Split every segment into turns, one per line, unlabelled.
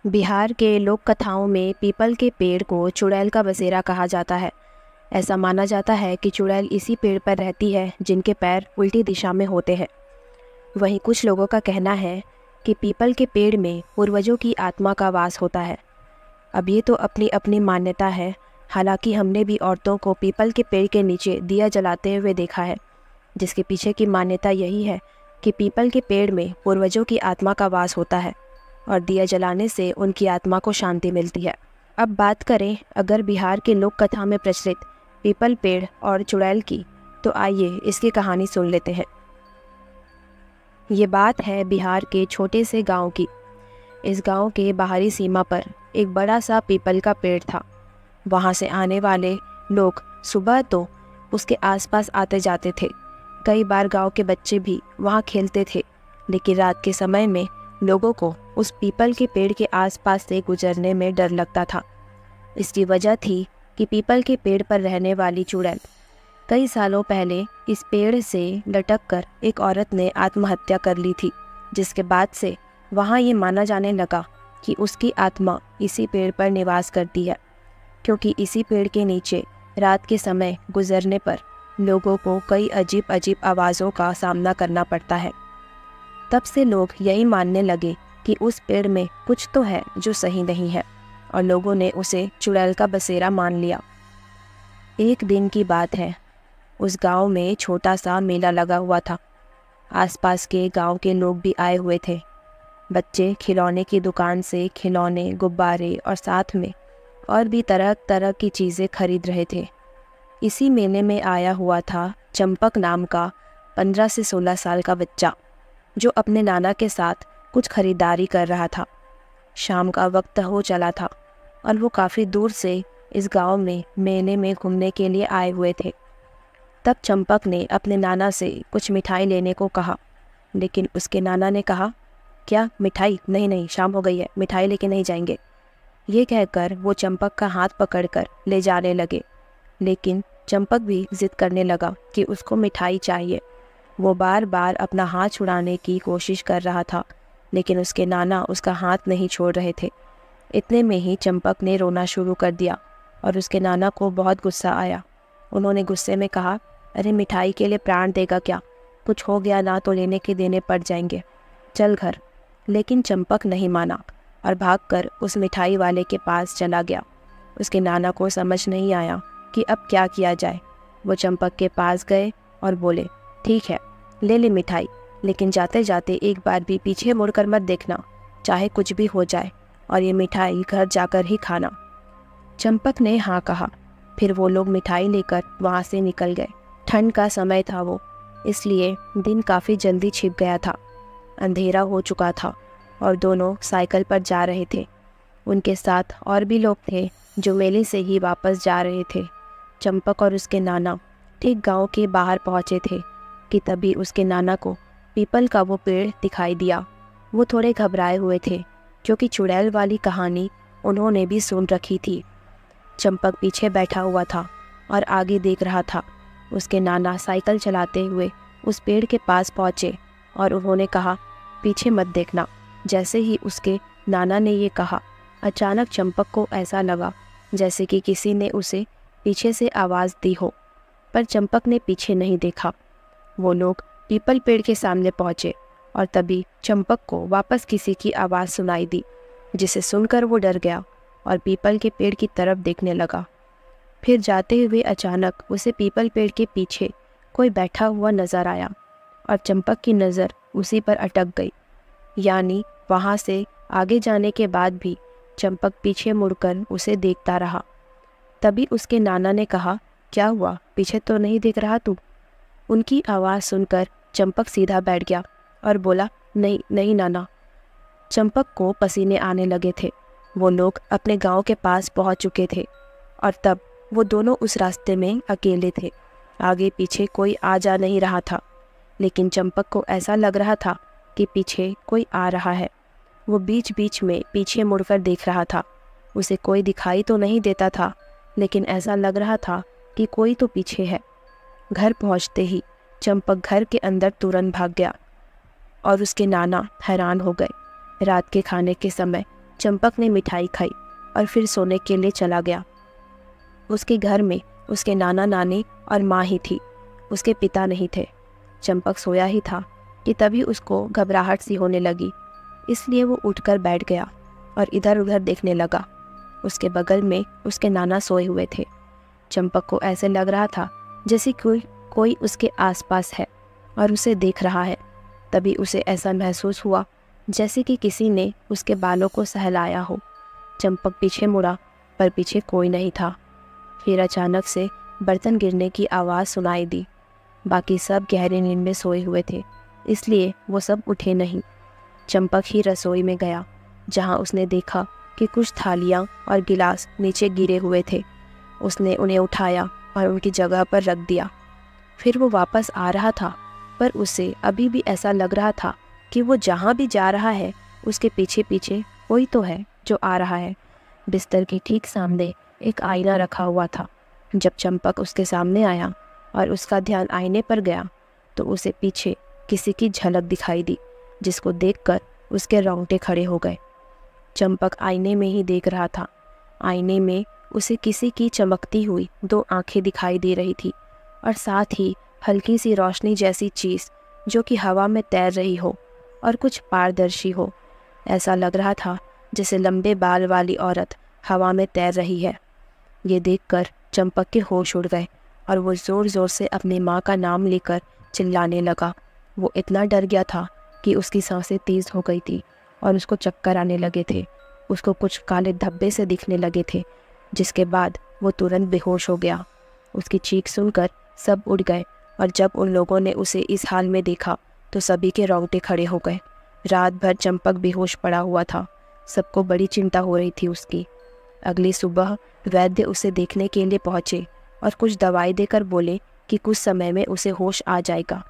बिहार के लोक कथाओं में पीपल के पेड़ को चुड़ैल का बसेरा कहा जाता है। ऐसा माना जाता है कि चुड़ैल इसी पेड़ पर रहती है जिनके पैर उल्टी दिशा में होते हैं। वहीं कुछ लोगों का कहना है कि पीपल के पेड़ में पूर्वजों की आत्मा का वास होता है। अब ये तो अपनी अपनी मान्यता है। हालांकि हमने भी औरतों को पीपल के पेड़ के नीचे दिया जलाते हुए देखा है, जिसके पीछे की मान्यता यही है कि पीपल के पेड़ में पूर्वजों की आत्मा का वास होता है और दिया जलाने से उनकी आत्मा को शांति मिलती है। अब बात करें अगर बिहार के लोक कथा में प्रचलित पीपल पेड़ और चुड़ैल की, तो आइए इसकी कहानी सुन लेते हैं। ये बात है बिहार के छोटे से गांव की। इस गांव के बाहरी सीमा पर एक बड़ा सा पीपल का पेड़ था। वहां से आने वाले लोग सुबह तो उसके आसपास आते जाते थे। कई बार गांव के बच्चे भी वहां खेलते थे, लेकिन रात के समय में लोगों को उस पीपल के पेड़ के आसपास से गुजरने में डर लगता था। इसकी वजह थी कि पीपल के पेड़ पर रहने वाली चुड़ैल। कई सालों पहले इस पेड़ से लटककर एक औरत ने आत्महत्या कर ली थी, जिसके बाद से वहाँ ये माना जाने लगा कि उसकी आत्मा इसी पेड़ पर निवास करती है, क्योंकि इसी पेड़ के नीचे रात के समय गुजरने पर लोगों को कई अजीब अजीब आवाज़ों का सामना करना पड़ता है। तब से लोग यही मानने लगे कि उस पेड़ में कुछ तो है जो सही नहीं है, और लोगों ने उसे चुड़ैल का बसेरा मान लिया। एक दिन की बात है, उस गांव में छोटा सा मेला लगा हुआ था। आसपास के गांव के लोग भी आए हुए थे। बच्चे खिलौने की दुकान से खिलौने, गुब्बारे और साथ में और भी तरह तरह की चीज़ें खरीद रहे थे। इसी मेले में आया हुआ था चंपक नाम का 15 से 16 साल का बच्चा, जो अपने नाना के साथ कुछ खरीदारी कर रहा था। शाम का वक्त हो चला था और वो काफ़ी दूर से इस गांव में मेले में घूमने के लिए आए हुए थे। तब चंपक ने अपने नाना से कुछ मिठाई लेने को कहा, लेकिन उसके नाना ने कहा, क्या मिठाई? नहीं नहीं, शाम हो गई है, मिठाई लेके नहीं जाएंगे। ये कहकर वो चंपक का हाथ पकड़कर ले जाने लगे, लेकिन चंपक भी जिद करने लगा कि उसको मिठाई चाहिए। वो बार बार अपना हाथ छुड़ाने की कोशिश कर रहा था, लेकिन उसके नाना उसका हाथ नहीं छोड़ रहे थे। इतने में ही चंपक ने रोना शुरू कर दिया और उसके नाना को बहुत गुस्सा आया। उन्होंने गुस्से में कहा, अरे मिठाई के लिए प्राण देगा क्या? कुछ हो गया ना तो लेने के देने पड़ जाएंगे, चल घर। लेकिन चंपक नहीं माना और भागकर उस मिठाई वाले के पास चला गया। उसके नाना को समझ नहीं आया कि अब क्या किया जाए। वो चंपक के पास गए और बोले, ठीक है, ले ले मिठाई, लेकिन जाते जाते एक बार भी पीछे मुड़कर मत देखना, चाहे कुछ भी हो जाए, और ये मिठाई घर जाकर ही खाना। चंपक ने हाँ कहा। फिर वो लोग मिठाई लेकर वहाँ से निकल गए। ठंड का समय था वो, इसलिए दिन काफ़ी जल्दी छिप गया था। अंधेरा हो चुका था और दोनों साइकिल पर जा रहे थे। उनके साथ और भी लोग थे जो मेले से ही वापस जा रहे थे। चंपक और उसके नाना ठीक गांव के बाहर पहुंचे थे कि तभी उसके नाना को पीपल का वो पेड़ दिखाई दिया। वो थोड़े घबराए हुए थे, क्योंकि चुड़ैल वाली कहानी उन्होंने भी सुन रखी थी। चंपक पीछे बैठा हुआ था और आगे देख रहा था। उसके नाना साइकिल चलाते हुए उस पेड़ के पास पहुँचे और उन्होंने कहा, पीछे मत देखना। जैसे ही उसके नाना ने ये कहा, अचानक चंपक को ऐसा लगा जैसे कि किसी ने उसे पीछे से आवाज़ दी हो, पर चंपक ने पीछे नहीं देखा। वो लोग पीपल पेड़ के सामने पहुँचे और तभी चंपक को वापस किसी की आवाज़ सुनाई दी, जिसे सुनकर वो डर गया और पीपल के पेड़ की तरफ देखने लगा। फिर जाते हुए अचानक उसे पीपल पेड़ के पीछे कोई बैठा हुआ नज़र आया और चंपक की नज़र उसी पर अटक गई। यानी वहाँ से आगे जाने के बाद भी चंपक पीछे मुड़कर उसे देखता रहा। तभी उसके नाना ने कहा, क्या हुआ, पीछे तो नहीं देख रहा तू? उनकी आवाज़ सुनकर चंपक सीधा बैठ गया और बोला, नहीं नहीं नाना। चंपक को पसीने आने लगे थे। वो लोग अपने गांव के पास पहुंच चुके थे और तब वो दोनों उस रास्ते में अकेले थे। आगे पीछे कोई आ जा नहीं रहा था, लेकिन चंपक को ऐसा लग रहा था कि पीछे कोई आ रहा है। वो बीच बीच में पीछे मुड़कर देख रहा था। उसे कोई दिखाई तो नहीं देता था, लेकिन ऐसा लग रहा था कि कोई तो पीछे है। घर पहुंचते ही चंपक घर के अंदर तुरंत भाग गया और उसके नाना हैरान हो गए। रात के खाने के समय चंपक ने मिठाई खाई और फिर सोने के लिए चला गया। उसके घर में उसके नाना नानी और माँ ही थी, उसके पिता नहीं थे। चंपक सोया ही था कि तभी उसको घबराहट सी होने लगी, इसलिए वो उठकर बैठ गया और इधर उधर देखने लगा। उसके बगल में उसके नाना सोए हुए थे। चंपक को ऐसे लग रहा था जैसे कोई उसके आसपास है और उसे देख रहा है। तभी उसे ऐसा महसूस हुआ जैसे कि किसी ने उसके बालों को सहलाया हो। चंपक पीछे मुड़ा पर पीछे कोई नहीं था। फिर अचानक से बर्तन गिरने की आवाज़ सुनाई दी। बाकी सब गहरी नींद में सोए हुए थे, इसलिए वो सब उठे नहीं। चंपक ही रसोई में गया, जहाँ उसने देखा कि कुछ थालियाँ और गिलास नीचे गिरे हुए थे। उसने उन्हें उठाया और उनकी जगह पर रख दिया। फिर वो वापस आ रहा था, पर उसे अभी भी ऐसा लग रहा था कि वो जहाँ भी जा रहा है उसके पीछे पीछे कोई तो है जो आ रहा है। बिस्तर के ठीक सामने एक आईना रखा हुआ था। जब चंपक उसके सामने आया और उसका ध्यान आईने पर गया तो उसे पीछे किसी की झलक दिखाई दी, जिसको देखकर उसके रोंगटे खड़े हो गए। चंपक आईने में ही देख रहा था। आईने में उसे किसी की चमकती हुई 2 आंखें दिखाई दे रही थी और साथ ही हल्की सी रोशनी जैसी चीज़ जो कि हवा में तैर रही हो और कुछ पारदर्शी हो। ऐसा लग रहा था जैसे लंबे बाल वाली औरत हवा में तैर रही है। ये देखकर चंपक के होश उड़ गए और वो ज़ोर ज़ोर से अपनी माँ का नाम लेकर चिल्लाने लगा। वो इतना डर गया था कि उसकी सांसें तेज़ हो गई थी और उसको चक्कर आने लगे थे। उसको कुछ काले धब्बे से दिखने लगे थे, जिसके बाद वो तुरंत बेहोश हो गया। उसकी चीख सुनकर सब उठ गए और जब उन लोगों ने उसे इस हाल में देखा तो सभी के रोंगटे खड़े हो गए। रात भर चंपक बेहोश पड़ा हुआ था। सबको बड़ी चिंता हो रही थी उसकी। अगली सुबह वैद्य उसे देखने के लिए पहुँचे और कुछ दवाई देकर बोले कि कुछ समय में उसे होश आ जाएगा।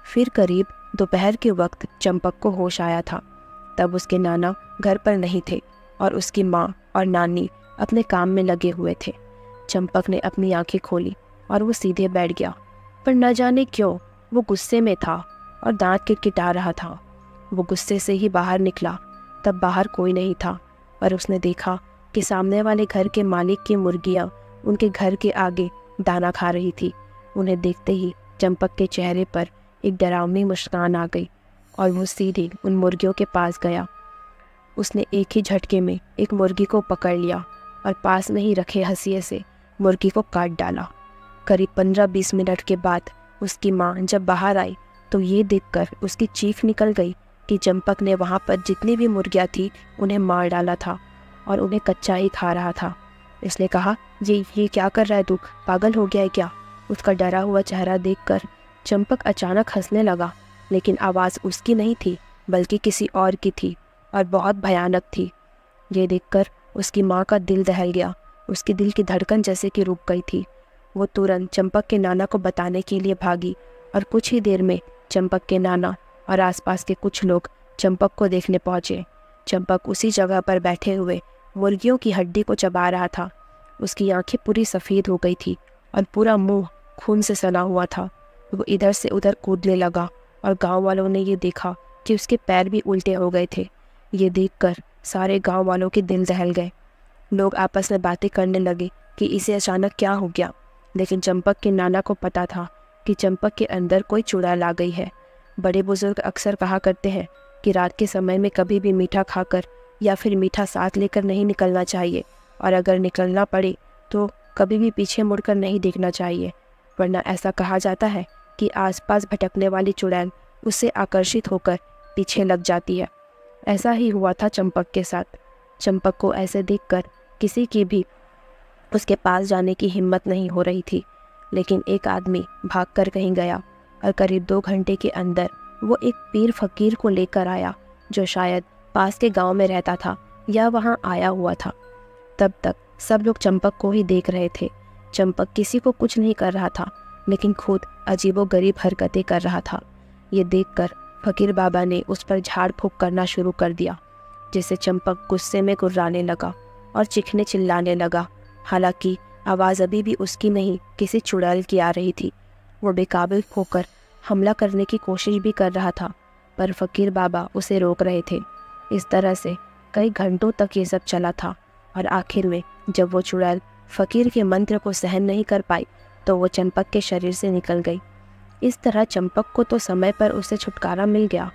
फिर करीब दोपहर के वक्त चंपक को होश आया था। तब उसके नाना घर पर नहीं थे और उसकी माँ और नानी अपने काम में लगे हुए थे। चंपक ने अपनी आंखें खोली और वो सीधे बैठ गया, पर न जाने क्यों वो गुस्से में था और दांत किटकिटा रहा था। वो गुस्से से ही बाहर निकला। तब बाहर कोई नहीं था, पर उसने देखा कि सामने वाले घर के मालिक की मुर्गियाँ उनके घर के आगे दाना खा रही थी। उन्हें देखते ही चंपक के चेहरे पर एक डरावनी मुस्कान आ गई और वो सीधे उन मुर्गियों के पास गया। उसने एक ही झटके में एक मुर्गी को पकड़ लिया और पास में ही रखे हंसिए से मुर्गी को काट डाला। करीब 15-20 मिनट के बाद उसकी माँ जब बाहर आई तो ये देखकर उसकी चीख निकल गई कि चंपक ने वहाँ पर जितनी भी मुर्गियाँ थी उन्हें मार डाला था और उन्हें कच्चा ही खा रहा था। इसने कहा, ये क्या कर रहा है तू, पागल हो गया है क्या? उसका डरा हुआ चेहरा देखकर चंपक अचानक हंसने लगा, लेकिन आवाज़ उसकी नहीं थी बल्कि किसी और की थी और बहुत भयानक थी। ये देखकर उसकी माँ का दिल दहल गया। उसके दिल की धड़कन जैसे कि रुक गई थी। वो तुरंत चंपक के नाना को बताने के लिए भागी और कुछ ही देर में चंपक के नाना और आसपास के कुछ लोग चंपक को देखने पहुँचे। चंपक उसी जगह पर बैठे हुए मुर्गियों की हड्डी को चबा रहा था। उसकी आंखें पूरी सफ़ेद हो गई थी और पूरा मुंह खून से सना हुआ था। वो इधर से उधर कूदने लगा और गांव वालों ने ये देखा कि उसके पैर भी उल्टे हो गए थे। ये देखकर सारे गांव वालों के दिल दहल गए। लोग आपस में बातें करने लगे कि इसे अचानक क्या हो गया, लेकिन चंपक के नाना को पता था कि चंपक के अंदर कोई चुड़ैल आ गई है। बड़े बुजुर्ग अक्सर कहा करते हैं कि रात के समय में कभी भी मीठा खाकर या फिर मीठा साथ लेकर नहीं निकलना चाहिए, और अगर निकलना पड़े तो कभी भी पीछे मुड़कर नहीं देखना चाहिए, वरना ऐसा कहा जाता है कि आसपास भटकने वाली चुड़ैल उससे आकर्षित होकर पीछे लग जाती है। ऐसा ही हुआ था चंपक के साथ। चंपक को ऐसे देखकर किसी की भी उसके पास जाने की हिम्मत नहीं हो रही थी, लेकिन एक आदमी भागकर कहीं गया और करीब 2 घंटे के अंदर वो एक पीर फकीर को लेकर आया जो शायद पास के गांव में रहता था या वहां आया हुआ था। तब तक सब लोग चंपक को ही देख रहे थे। चंपक किसी को कुछ नहीं कर रहा था, लेकिन खुद अजीबोगरीब हरकतें कर रहा था। ये देखकर फकीर बाबा ने उस पर झाड़ फूंक करना शुरू कर दिया, जिससे चंपक गुस्से में गुर्राने लगा और चीखने चिल्लाने लगा। हालांकि आवाज़ अभी भी उसकी नहीं, किसी चुड़ैल की आ रही थी। वो बेकाबू होकर हमला करने की कोशिश भी कर रहा था, पर फकीर बाबा उसे रोक रहे थे। इस तरह से कई घंटों तक ये सब चला था और आखिर में जब वो चुड़ैल फ़कीर के मंत्र को सहन नहीं कर पाई तो वो चंपक के शरीर से निकल गई। इस तरह चंपक को तो समय पर उसे छुटकारा मिल गया,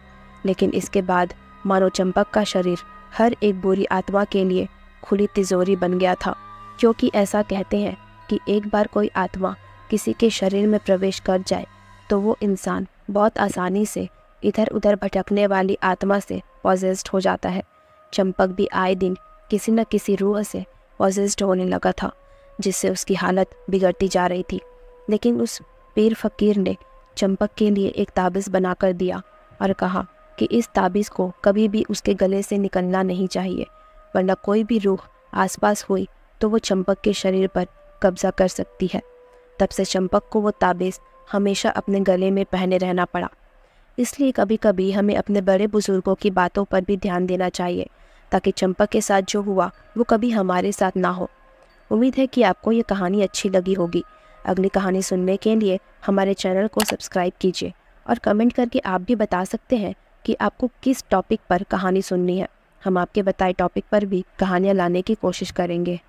लेकिन इसके बाद मानो चंपक का शरीर हर एक बुरी आत्मा के लिए खुली तिजोरी बन गया था, क्योंकि ऐसा कहते हैं कि एक बार कोई आत्मा किसी के शरीर में प्रवेश कर जाए तो वो इंसान बहुत आसानी से इधर उधर भटकने वाली आत्मा से पॉजेस्ड हो जाता है। चंपक भी आए दिन किसी न किसी रूह से पॉजेस्ड होने लगा था, जिससे उसकी हालत बिगड़ती जा रही थी। लेकिन उस पीर फकीर ने चंपक के लिए एक ताबीज़ बनाकर दिया और कहा कि इस ताबीज़ को कभी भी उसके गले से निकलना नहीं चाहिए, वरना कोई भी रूह आसपास हुई तो वो चंपक के शरीर पर कब्जा कर सकती है। तब से चंपक को वो ताबीज़ हमेशा अपने गले में पहने रहना पड़ा। इसलिए कभी कभी हमें अपने बड़े बुजुर्गों की बातों पर भी ध्यान देना चाहिए, ताकि चंपक के साथ जो हुआ वो कभी हमारे साथ ना हो। उम्मीद है कि आपको ये कहानी अच्छी लगी होगी। अगली कहानी सुनने के लिए हमारे चैनल को सब्सक्राइब कीजिए और कमेंट करके आप भी बता सकते हैं कि आपको किस टॉपिक पर कहानी सुननी है। हम आपके बताए टॉपिक पर भी कहानियाँ लाने की कोशिश करेंगे।